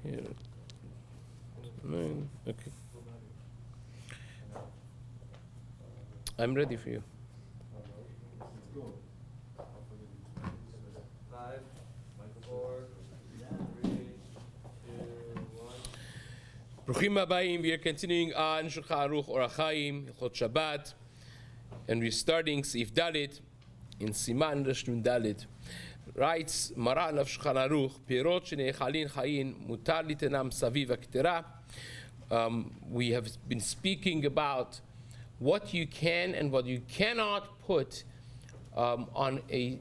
Here. Okay. I'm ready for you. 5, 4, 3, 2, 1. Bruchim Habayim. We are continuing on Shulchan Aruch Orach Chaim Hilchot Shabbat, and we're starting Seif Dalit in Siman Rand-ד. Writes Maran of Shulchan Aruch, Pirot shenechalin chayin mutar litenam saviv haketera. We have been speaking about what you can and what you cannot put on a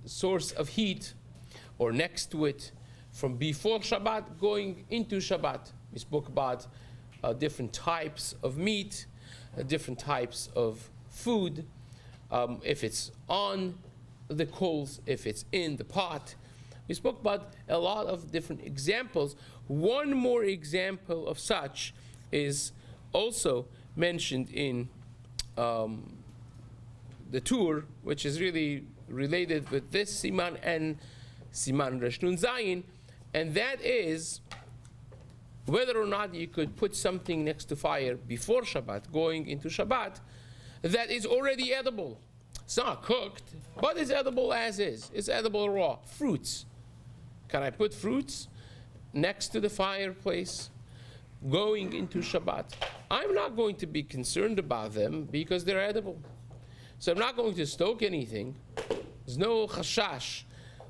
source of heat or next to it from before Shabbat going into Shabbat. We spoke about different types of meat, different types of food, if it's on the coals, if it's in the pot. We spoke about a lot of different examples. One more example of such is also mentioned in the tour, which is really related with this Siman and Siman Rand-д, and that is whether or not you could put something next to fire before Shabbat, going into Shabbat, that is already edible. It's not cooked, but it's edible as is. It's edible raw. Fruits. Can I put fruits next to the fireplace going into Shabbat? I'm not going to be concerned about them because they're edible. So I'm not going to stoke anything. There's no chashash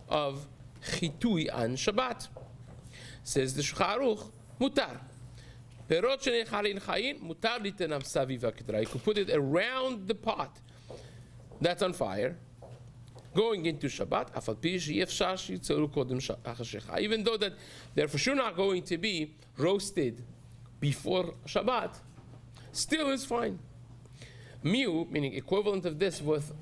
of chitui on Shabbat. Says the Shulchan Aruch, mutar. Perot shenechalin chayin, mutar litenam saviv haketera. You could put it around the pot that's on fire, going into Shabbat, even though that they're for sure not going to be roasted before Shabbat, still is fine. Miu, meaning equivalent of this with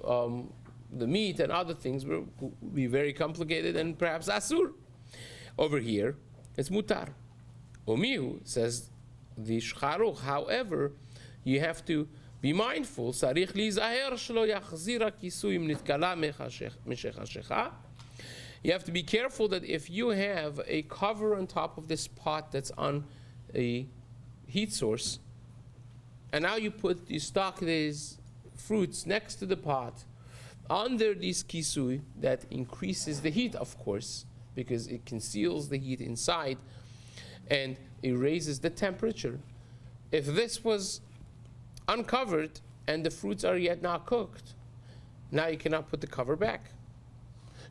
the meat and other things, will be very complicated and perhaps asur. Over here, it's mutar. Miu, says the Shulchan Aruch, however, you have to be mindful. Sarich lizaher shelo yachzira kisuyim nitkala meshechashecha. You have to be careful that if you have a cover on top of this pot that's on a heat source, and now you stock these fruits next to the pot under this kisui, that increases the heat, of course, because it conceals the heat inside and it raises the temperature. If this was uncovered and the fruits are yet not cooked, now you cannot put the cover back.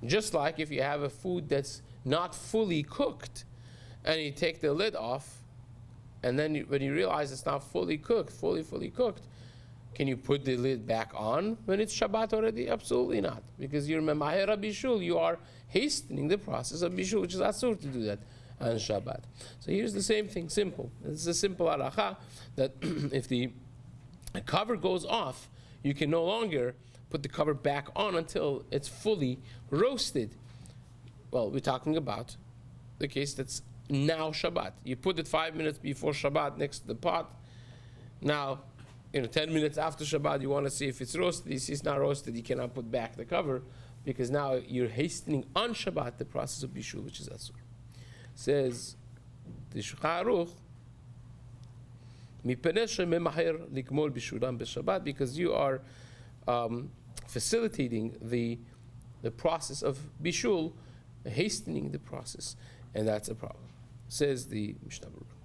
Just like if you have a food that's not fully cooked and you take the lid off, and then when you realize it's not fully cooked, fully cooked, can you put the lid back on when it's Shabbat already? Absolutely not, because you're memahera bishul, you are hastening the process of bishul, which is asur to do that on Shabbat. So here's the same thing, simple. It's a simple halacha that if the cover goes off, you can no longer put the cover back on until it's fully roasted. Well, we're talking about the case that's now Shabbat. You put it 5 minutes before Shabbat next to the pot. Now, 10 minutes after Shabbat, you want to see if it's roasted. You see it's not roasted, you cannot put back the cover, because now you're hastening on Shabbat the process of bishul, which is asur. Says the Shulchan Aruch, because you are facilitating the process of bishul, hastening the process, and that's a problem. Says the Mishna Berura.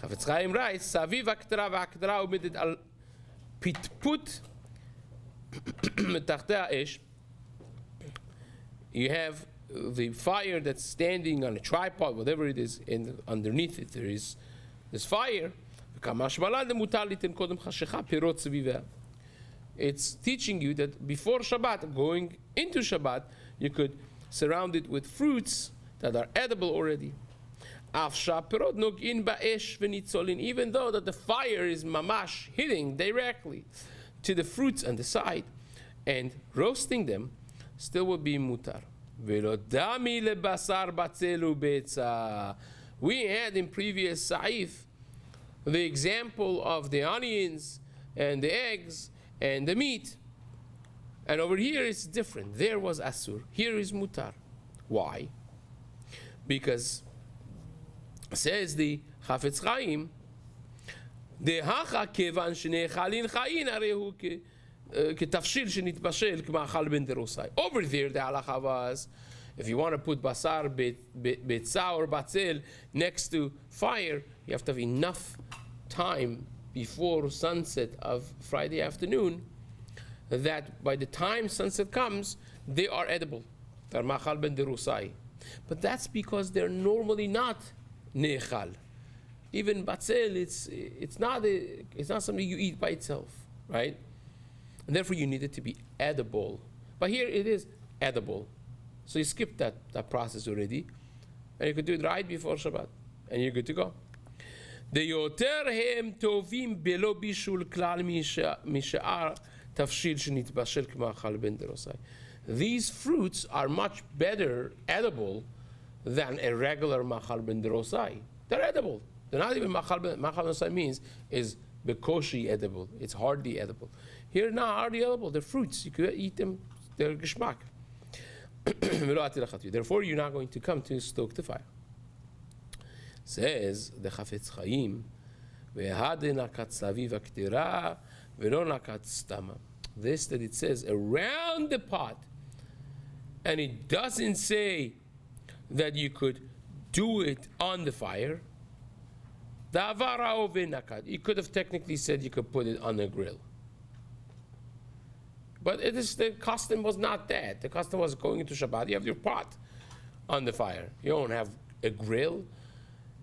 Chafetz Chaim writes, Saviv haketera v'haketera umedet al pitput metachtei ha'esh. You have the fire that's standing on a tripod, whatever it is, and underneath it there is this fire. It's teaching you that before Shabbat, going into Shabbat, you could surround it with fruits that are edible already. Even though that the fire is mamash hitting directly to the fruits on the side and roasting them, still would be mutar. We had in previous Seif the example of the onions and the eggs and the meat, and over here it's different. There was asur, here is mutar. Why? Because Says the Chafetz Chaim, דהכה כיוון שנאכלין חאין הרי הוא כתבשיל שנתבשל כמאכל בן דרוסאי. Over there the halacha was, if you want to put basar, ביצה or batzel next to fire, you have to have enough time before sunset of Friday afternoon that by the time sunset comes, they are edible. They're machal ben derusai. But that's because they're normally not ne'echal. Even batzel, it's not something you eat by itself, right? And therefore you need it to be edible. But here it is edible. So you skip that process already, and you could do it right before Shabbat, and you're good to go. The yoter hem tovim belo bishul klal mishar tafshil shenitbashel k'machal ben derosai. These fruits are much better edible than a regular machal ben derosai. They're edible. They're not even machal ben derosai means is bekoshi edible. It's hardly edible. Here now hardly edible. They're fruits. You could eat them. They're geschmack. Therefore, you're not going to come to stoke the fire. Says the Chafetz Chaim, this that it says around the pot, and it doesn't say that you could do it on the fire. You could have technically said you could put it on a grill. But the custom was not that. The custom was going into Shabbat, you have your pot on the fire. You don't have a grill.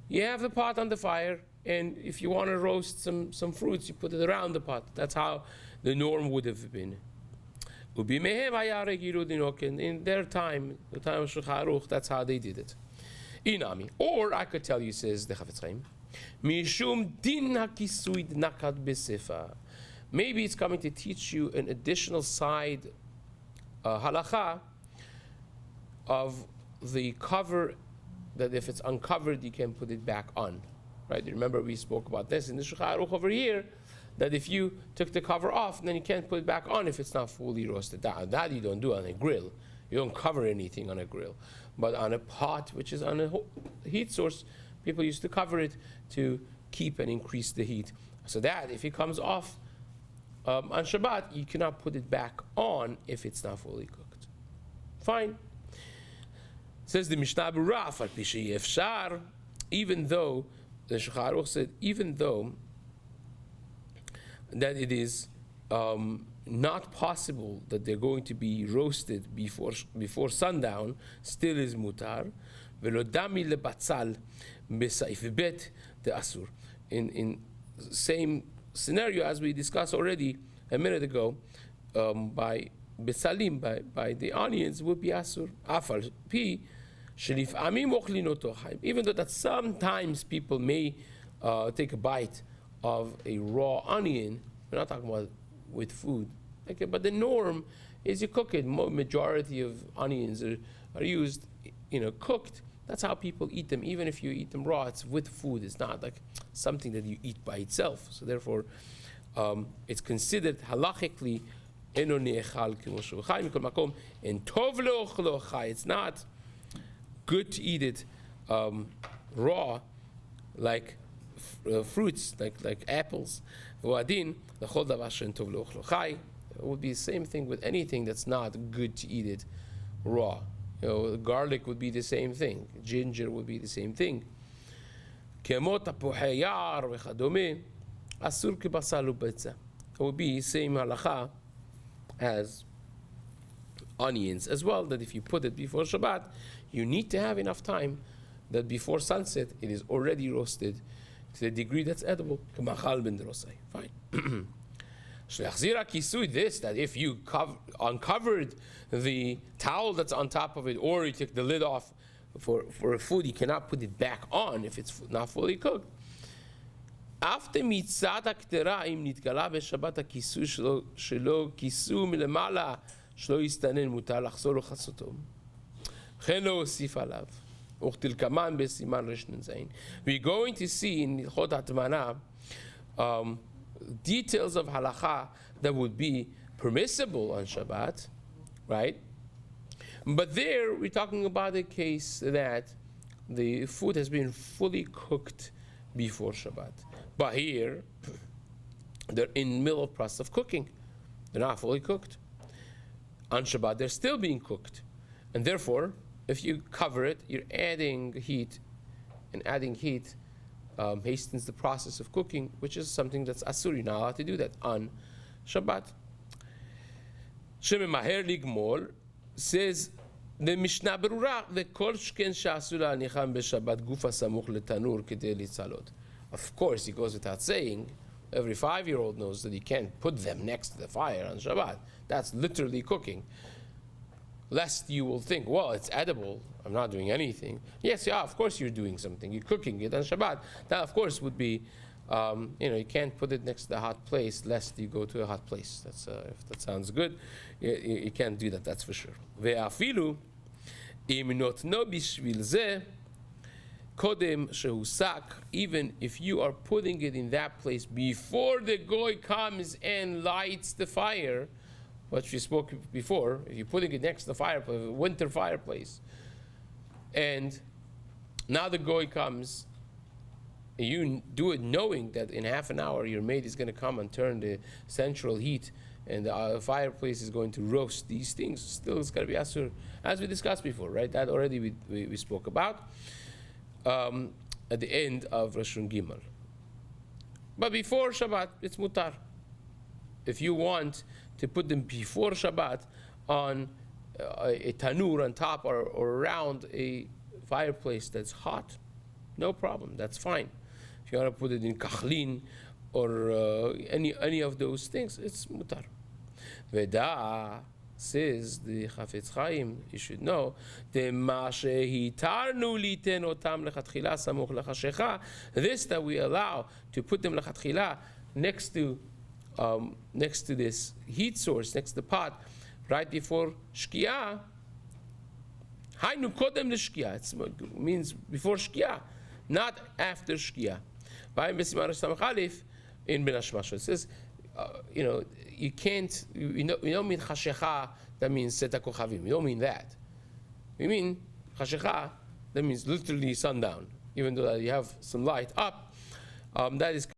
You have the pot on the fire, and if you want to roast some fruits, you put it around the pot. That's how the norm would have been. In their time, the time of Shulchan Aruch, that's how they did it. Inami. Or I could tell you, says the Chafetz Chaim, Mishum din hakisuid nakat besefa. Maybe it's coming to teach you an additional side halacha of the cover, that if it's uncovered, you can put it back on. Right? You remember we spoke about this in the Shulchan Aruch over here, that if you took the cover off, then you can't put it back on if it's not fully roasted. That you don't do on a grill. You don't cover anything on a grill. But on a pot, which is on a heat source, people used to cover it to keep and increase the heat. So that, if it comes off on Shabbat, you cannot put it back on if it's not fully cooked. Fine. Says the Mishna Berura, even though, the Shulchan Aruch said, even though that it is not possible that they're going to be roasted before sundown, still is mutar. Velodami lebatzal besaif bet the asur. In same scenario as we discussed already a minute ago, by besalim, by the onions, would be asur. Afal pi shelif amim ochlinoto chaim. Even though that sometimes people may take a bite of a raw onion, we're not talking about with food. Okay, but the norm is you cook it. Majority of onions are used, cooked. That's how people eat them. Even if you eat them raw, it's with food. It's not like something that you eat by itself. So therefore, it's considered halachically eno ne'echal k'moshu v'chai mikol makom and tov le'ochlo chai. It's not good to eat it raw, like fruits, like apples. V'adin l'chol davar she'en tov le'ochlo chai. It would be the same thing with anything that's not good to eat it raw. Garlic would be the same thing. Ginger would be the same thing. Kemot tapuchei yar v'chadome asur k'basal u'betza. It would be same halacha as onions as well, that if you put it before Shabbat, you need to have enough time that before sunset it is already roasted to the degree that's edible. K'machal ben derosai. Fine. This, that if you uncovered the towel that's on top of it, or you took the lid off for a food, you cannot put it back on if it's not fully cooked. After mitzat haktera, im nitgala b'shabbat hakisu shelo kisu milemala shelo yistanen mutar lachzor lechasoto. Chen lo osif alav. Uchtilkaman b'siman resh. We're going to see in Hilchot Hatmana details of halacha that would be permissible on Shabbat, right? But there we're talking about a case that the food has been fully cooked before Shabbat. But here, they're in the middle of process of cooking. They're not fully cooked. On Shabbat, they're still being cooked. And therefore, if you cover it, you're adding heat, and adding heat hastens the process of cooking, which is something that's asur. You're not allowed to do that on Shabbat. Shememaher ligmol says the Mishna Berura, the kol shken she'asur la'anicham b'Shabbat gufa samuch letanur kedei litzalot. Of course, it goes without saying, every 5-year-old knows that you can't put them next to the fire on Shabbat. That's literally cooking. Lest you will think, well, it's edible, I'm not doing anything. Yes, yeah, of course you're doing something. You're cooking it on Shabbat. That, of course, would be, you can't put it next to the hot place lest you go to a hot place. That's if that sounds good, you can't do that, that's for sure. Ve'afilu im notno bishvil zeh kodem shehusak, even if you are putting it in that place before the goy comes and lights the fire, what we spoke before, if you're putting it next to the fireplace, a winter fireplace, and now the goy comes, and you do it knowing that in half an hour your maid is going to come and turn the central heat, and the fireplace is going to roast these things, still it's going to be asur, as we discussed before, right? That already we spoke about at the end of Rosh Gimel. But before Shabbat, it's mutar. If you want to put them before Shabbat on a tanur on top or around a fireplace that's hot, no problem, that's fine. If you want to put it in kachlin or any of those things, it's mutar. Veda says the Chafetz Chaim, you should know, this that we allow to put them lechatchila next to this heat source, next to the pot, right before Shkia. Hainu kodem l'Shkia. It means before Shkia, not after Shkia. By Siman in Ben Hashmashah, it says, you can't, we don't mean chashecha, that means seta kochavim. We don't mean that. We mean chashecha, that means literally sundown. Even though you have some light up, that is